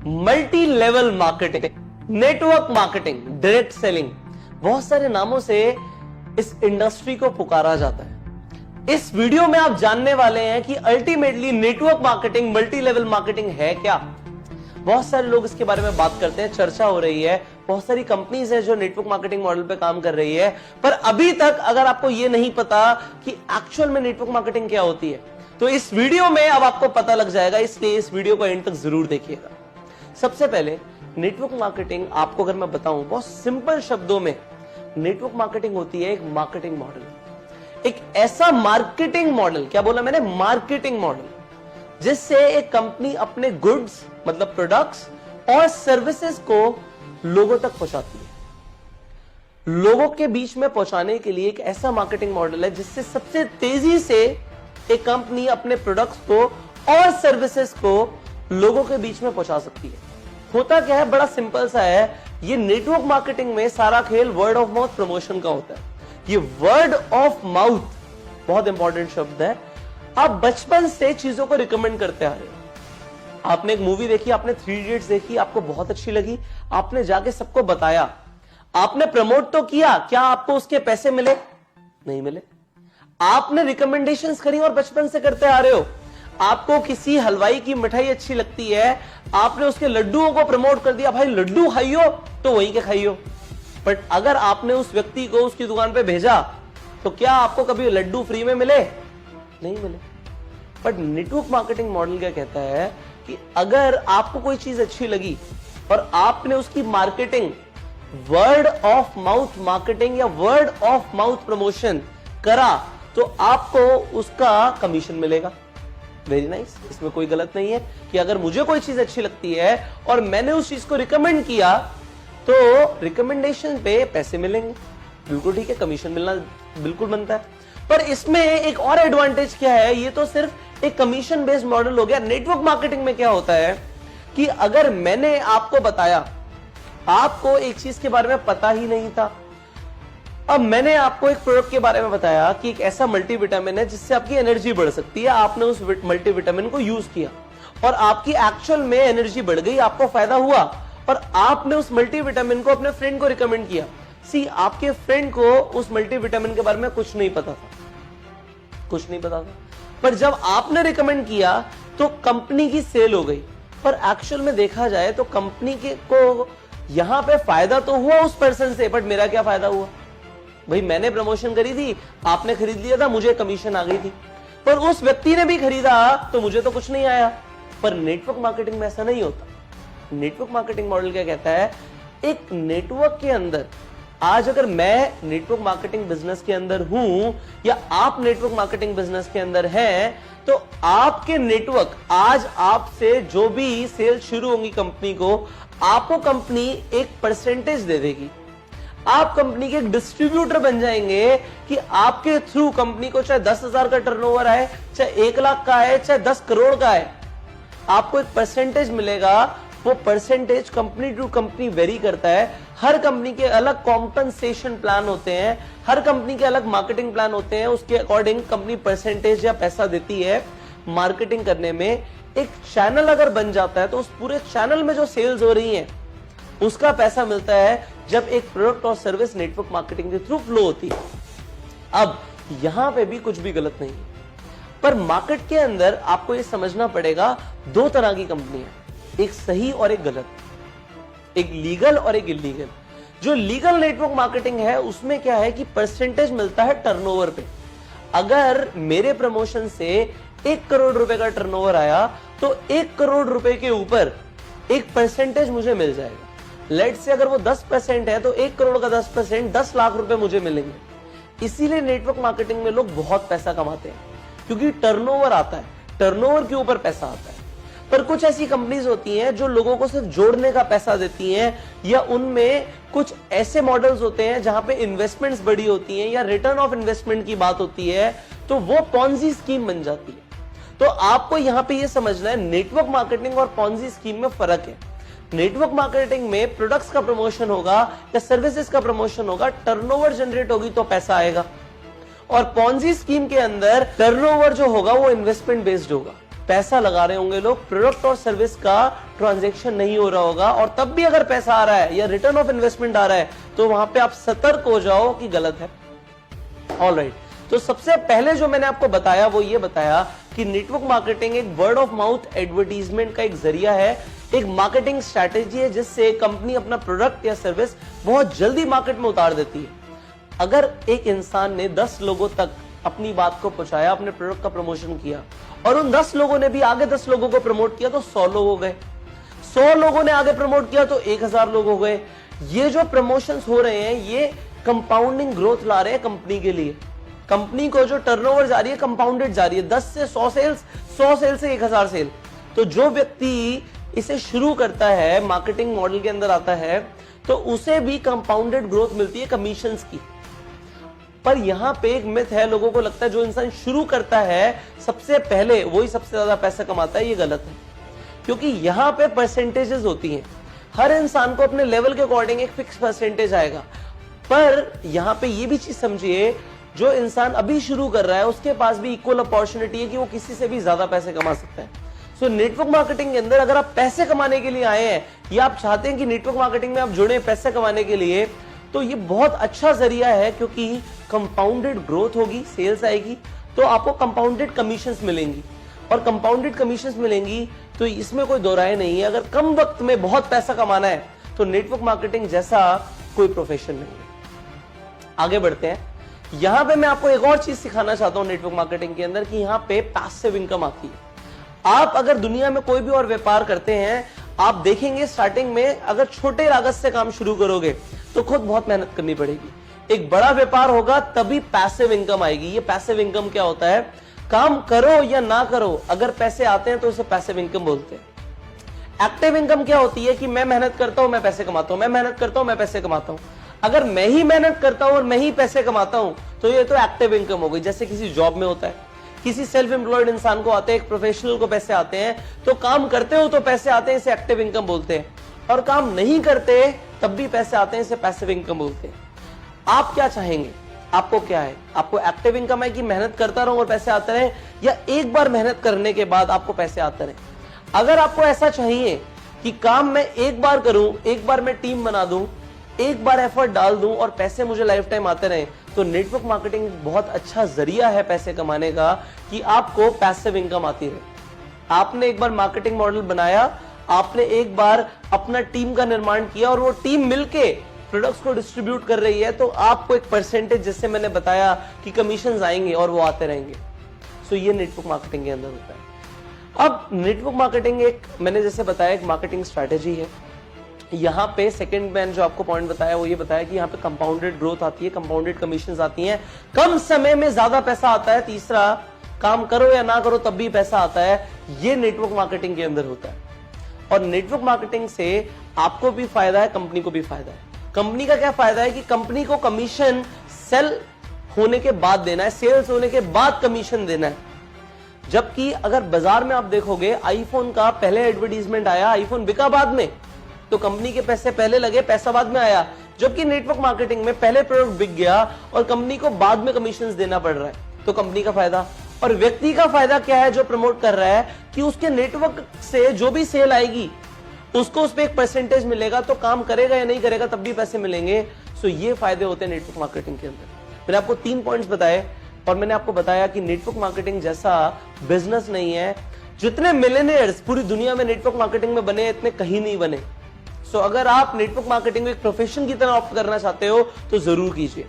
Multi level marketing, network marketing, direct selling, बहुत सारे नामों से इस इंडस्ट्री को पुकारा जाता है। इस वीडियो में आप जानने वाले हैं कि ultimately network marketing, multi level marketing है क्या। बहुत सारे लोग इसके बारे में बात करते हैं, चर्चा हो रही है, बहुत सारी कंपनीज है जो नेटवर्क मार्केटिंग मॉडल पे काम कर रही है, पर अभी तक अगर आपको यह नहीं पता कि एक्चुअल में नेटवर्क मार्केटिंग क्या होती है, तो इस वीडियो में अब आपको पता लग जाएगा, इसलिए इस वीडियो को एंड तक जरूर देखिएगा। सबसे पहले नेटवर्क मार्केटिंग आपको अगर मैं बताऊं बहुत सिंपल शब्दों में, नेटवर्क मार्केटिंग होती है एक मार्केटिंग मॉडल, एक ऐसा मार्केटिंग मॉडल, क्या बोला मैंने, मार्केटिंग मॉडल, जिससे एक कंपनी अपने गुड्स मतलब प्रोडक्ट्स और सर्विसेज को लोगों तक पहुंचाती है। लोगों के बीच में पहुंचाने के लिए एक ऐसा मार्केटिंग मॉडल है जिससे सबसे तेजी से एक कंपनी अपने प्रोडक्ट्स को और सर्विसेज को लोगों के बीच में पहुंचा सकती है। होता क्या है, बड़ा सिंपल सा है, ये नेटवर्क मार्केटिंग में सारा खेल वर्ड ऑफ माउथ प्रमोशन का होता है। ये वर्ड ऑफ माउथ बहुत इंपॉर्टेंट शब्द है। आप बचपन से चीजों को रिकमेंड करते आ रहे हो। आपने एक मूवी देखी, आपने 3 इडियट्स देखी, आपको बहुत अच्छी लगी, आपने जाके सबको बताया, आपने प्रमोट तो किया, क्या आपको उसके पैसे मिले? नहीं मिले। आपने रिकमेंडेशंस करी और बचपन से करते आ रहे हो। आपको किसी हलवाई की मिठाई अच्छी लगती है, आपने उसके लड्डुओं को प्रमोट कर दिया, भाई लड्डू खाइयो तो वहीं के खाइयो। बट अगर आपने उस व्यक्ति को उसकी दुकान पे भेजा तो क्या आपको कभी लड्डू फ्री में मिले? नहीं मिले। बट नेटवर्क मार्केटिंग मॉडल क्या कहता है कि अगर आपको कोई चीज अच्छी लगी और आपने उसकी marketing, word of mouth marketing या वर्ड ऑफ माउथ प्रमोशन करा, तो आपको उसका कमीशन मिलेगा। वेरी नाइस, इसमें कोई गलत नहीं है कि अगर मुझे कोई चीज अच्छी लगती है और मैंने उस चीज को रिकमेंड किया तो रिकमेंडेशन पे पैसे मिलेंगे, बिल्कुल ठीक है, कमीशन मिलना बिल्कुल बनता है। पर इसमें एक और एडवांटेज क्या है, ये तो सिर्फ एक कमीशन बेस्ड मॉडल हो गया। नेटवर्क मार्केटिंग में क्या होता है कि अगर मैंने आपको बताया, आपको एक चीज के बारे में पता ही नहीं था, अब मैंने आपको एक प्रोडक्ट के बारे में बताया कि एक ऐसा मल्टीविटामिन है जिससे आपकी एनर्जी बढ़ सकती है, आपने उस मल्टीविटामिन को यूज किया और आपकी एक्चुअल में एनर्जी बढ़ गई, आपको फायदा हुआ, और आपने उस मल्टीविटामिन को अपने फ्रेंड को रिकमेंड किया। सी, आपके फ्रेंड को उस मल्टीविटामिन के बारे में कुछ नहीं पता था, कुछ नहीं पता था, पर जब आपने रिकमेंड किया तो कंपनी की सेल हो गई। पर एक्चुअल में देखा जाए तो कंपनी के को यहां पे फायदा तो हुआ उस पर्सन से, बट मेरा क्या फायदा हुआ? भाई मैंने प्रमोशन करी थी, आपने खरीद लिया था, मुझे कमीशन आ गई थी, पर उस व्यक्ति ने भी खरीदा तो मुझे तो कुछ नहीं आया। पर नेटवर्क मार्केटिंग में ऐसा नहीं होता। नेटवर्क मार्केटिंग मॉडल क्या कहता है, एक नेटवर्क के अंदर, आज अगर मैं नेटवर्क मार्केटिंग बिजनेस के अंदर हूं या आप नेटवर्क मार्केटिंग बिजनेस के अंदर हैं, तो आपके नेटवर्क, आज आपसे जो भी सेल शुरू होंगी कंपनी को, आपको कंपनी एक परसेंटेज दे देगी। आप कंपनी के एक डिस्ट्रीब्यूटर बन जाएंगे कि आपके थ्रू कंपनी को चाहे 10,000 का टर्नओवर आए, चाहे 1 लाख का आए, चाहे 10 करोड़ का आए, आपको एक परसेंटेज मिलेगा। वो percentage company to company vary करता है। हर कंपनी के अलग कॉम्पनसेशन प्लान होते हैं, हर कंपनी के अलग मार्केटिंग प्लान होते हैं, उसके अकॉर्डिंग कंपनी परसेंटेज या पैसा देती है मार्केटिंग करने में। एक चैनल अगर बन जाता है तो उस पूरे चैनल में जो सेल्स हो रही है उसका पैसा मिलता है जब एक प्रोडक्ट और सर्विस नेटवर्क मार्केटिंग के थ्रू फ्लो होती है। अब यहां पे भी कुछ भी गलत नहीं है, पर मार्केट के अंदर आपको यह समझना पड़ेगा, 2 तरह की कंपनियां, एक सही और एक गलत, एक लीगल और एक इलीगल। जो लीगल नेटवर्क मार्केटिंग है उसमें क्या है कि परसेंटेज मिलता है टर्नओवर पे। अगर मेरे प्रमोशन से 1 करोड़ रुपए का टर्नओवर आया तो 1 करोड़ रुपए के ऊपर एक परसेंटेज मुझे मिल जाएगा। लेट से अगर वो 10% है तो 1 करोड़ का 10%, 10 लाख रुपए मुझे मिलेंगे। इसीलिए नेटवर्क मार्केटिंग में लोग बहुत पैसा कमाते हैं, क्योंकि टर्नओवर आता है, टर्नओवर के ऊपर पैसा आता है। पर कुछ ऐसी कंपनीज होती हैं जो लोगों को सिर्फ जोड़ने का पैसा देती हैं, या उनमें कुछ ऐसे मॉडल्स होते हैं जहां पे इन्वेस्टमेंट्स बड़ी होती हैं या रिटर्न ऑफ इन्वेस्टमेंट की बात होती है, तो वो पॉन्जी स्कीम बन जाती है। तो आपको यहां पे ये समझना है, नेटवर्क मार्केटिंग और पॉन्जी स्कीम में फर्क है। नेटवर्क मार्केटिंग में प्रोडक्ट्स का प्रमोशन होगा या सर्विसेज का प्रमोशन होगा, टर्नओवर जनरेट होगी तो पैसा आएगा। और पॉन्जी स्कीम के अंदर टर्नओवर जो होगा वो इन्वेस्टमेंट बेस्ड होगा। पैसा लगा रहे होंगे लोग, प्रोडक्ट और सर्विस का ट्रांजैक्शन नहीं हो रहा होगा, और तब भी अगर पैसा आ रहा है या रिटर्न ऑफ इन्वेस्टमेंट आ रहा है तो वहां पे आप सतर्क हो जाओ कि गलत है। ऑलराइट, तो सबसे पहले जो मैंने आपको बताया वो ये बताया कि नेटवर्क मार्केटिंग एक वर्ड ऑफ माउथ एडवर्टीजमेंट का एक जरिया है, एक मार्केटिंग स्ट्रैटेजी है जिससे कंपनी अपना प्रोडक्ट या सर्विस बहुत जल्दी मार्केट में उतार देती है। अगर एक इंसान ने 10 लोगों तक अपनी बात को पहुंचाया, अपने प्रोडक्ट का प्रमोशन किया, और उन 10 लोगों ने भी आगे 10 लोगों को प्रमोट किया तो 100 लोग हो गए, 100 लोगों ने आगे प्रमोट किया तो 1000 लोग हो गए। ये जो प्रमोशंस हो रहे हैं ये कंपाउंडिंग ग्रोथ ला रहे हैं कंपनी के लिए। कंपनी को जो टर्नओवर जा रही है कंपाउंडेड जा रही है, 10 से 100 सेल्स, 100 सेल से 1000 सेल। तो जो व्यक्ति इसे शुरू करता है, मार्केटिंग मॉडल के अंदर आता है, तो उसे भी कंपाउंडेड ग्रोथ मिलती है कमीशंस की। पर यहां पे एक मिथ है, लोगों को लगता है जो इंसान शुरू करता है सबसे पहले वही सबसे ज्यादा पैसा कमाता है। ये गलत है, क्योंकि यहां पे परसेंटेजेस होती हैं। हर इंसान को अपने लेवल के अकॉर्डिंग एक फिक्स परसेंटेज आएगा। पर यहां पे ये भी चीज समझिए, जो इंसान अभी शुरू कर रहा है उसके पास भी इक्वल अपॉर्चुनिटी है कि वो किसी से भी ज्यादा पैसे कमा सकता है। सो नेटवर्क मार्केटिंग के अंदर अगर आप पैसे कमाने के लिए आए हैं या आप चाहते हैं कि नेटवर्क मार्केटिंग में आप जुड़े पैसे कमाने के लिए, तो ये बहुत अच्छा जरिया है, क्योंकि कंपाउंडेड ग्रोथ होगी, सेल्स आएगी तो आपको कंपाउंडेड कमीशंस मिलेंगी, और कंपाउंडेड कमीशंस मिलेंगी तो इसमें कोई दो राय नहीं है। अगर कम वक्त में बहुत पैसा कमाना है तो नेटवर्क मार्केटिंग जैसा कोई प्रोफेशन नहीं है। आगे बढ़ते हैं। यहां पे मैं आपको एक और चीज सिखाना चाहता हूं नेटवर्क मार्केटिंग के अंदर, कि यहां पे पैसिव इनकम आती है। आप अगर दुनिया में कोई भी और व्यापार करते हैं, आप देखेंगे स्टार्टिंग में अगर छोटे लागत से काम शुरू करोगे तो खुद बहुत मेहनत करनी पड़ेगी। एक बड़ा व्यापार होगा तभी पैसिव इनकम आएगी। ये पैसिव इनकम क्या होता है? काम करो या ना करो, अगर पैसे आते हैं तो उसे पैसिव इनकम बोलते हैं। एक्टिव इनकम क्या होती है कि मैं मेहनत करता हूं, मैं पैसे कमाता हूं, मैं मेहनत करता हूं, मैं पैसे कमाता हूं। अगर मैं ही मेहनत करता हूं और मैं ही पैसे कमाता हूं तो ये तो एक्टिव इनकम हो गई। जैसे किसी जॉब में होता है, किसी सेल्फ एम्प्लॉयड इंसान को आते हैं, एक प्रोफेशनल को पैसे आते हैं, तो काम करते हो तो पैसे आते हैं, इसे एक्टिव इनकम बोलते हैं, और काम नहीं करते तब भी पैसे आते हैं, इसे पैसिव इनकम बोलते हैं। आप क्या चाहेंगे? आपको क्या है? आपको एक्टिव इनकम है कि मेहनत करता रहूं और पैसे आते रहे, या एक बार मेहनत करने के बाद आपको पैसे आते रहे? अगर आपको ऐसा चाहिए कि काम मैं एक बार करूं, एक बार मैं टीम बना दूं, एक बार एफर्ट डाल दूं और पैसे मुझे लाइफ टाइम आते रहे, तो नेटवर्क मार्केटिंग बहुत अच्छा जरिया है पैसे कमाने का, कि आपको पैसिव इनकम आती रहे। आपने एक बार मार्केटिंग मॉडल बनाया, आपने एक बार अपना टीम का निर्माण किया और वो टीम मिलके प्रोडक्ट्स को डिस्ट्रीब्यूट कर रही है, तो आपको एक परसेंटेज, जैसे मैंने बताया कि कमीशंस आएंगे और वो आते रहेंगे। सो ये नेटवर्क मार्केटिंग के अंदर होता है। अब नेटवर्क मार्केटिंग एक, मैंने जैसे बताया, एक मार्केटिंग स्ट्रैटेजी है। यहाँ पे सेकंड मैंने जो आपको पॉइंट बताया वो ये बताया कि यहाँ पे कंपाउंडेड ग्रोथ आती है, कंपाउंडेड कमीशंस आती हैं, कम समय में ज्यादा पैसा आता है। तीसरा, काम करो या ना करो तब भी पैसा आता है। ये नेटवर्क मार्केटिंग के अंदर होता है, और नेटवर्क मार्केटिंग से आपको भी फायदा है, कंपनी को भी फायदा है। कंपनी का क्या फायदा है कि कंपनी को कमीशन सेल होने के बाद देना है, सेल्स होने के बाद कमीशन देना है। जबकि अगर बाजार में आप देखोगे, आईफोन का पहले एडवर्टीजमेंट आया, आईफोन बिका बाद में, तो कंपनी के पैसे पहले लगे, पैसा बाद में आया। जबकि नेटवर्क मार्केटिंग में पहले प्रोडक्ट बिक गया और कंपनी को बाद में कमीशंस देना पड़ रहा है, तो कंपनी का फायदा। और व्यक्ति का फायदा क्या है जो प्रमोट कर रहा है, कि उसके नेटवर्क से जो भी सेल आएगी उसको उस पर एक परसेंटेज मिलेगा, तो काम करेगा या नहीं करेगा तब भी पैसे मिलेंगे। सो ये फायदे होते हैं नेटवर्क मार्केटिंग के अंदर। मैंने आपको 3 पॉइंट्स बताए, और मैंने आपको बताया कि नेटवर्क मार्केटिंग जैसा बिजनेस नहीं है। जितने मिलियनेयर्स पूरी दुनिया में नेटवर्क मार्केटिंग में बने, इतने कहीं नहीं बने। सो अगर आप नेटवर्क मार्केटिंग को एक प्रोफेशन की तरह ऑप्ट करना चाहते हो तो जरूर कीजिए।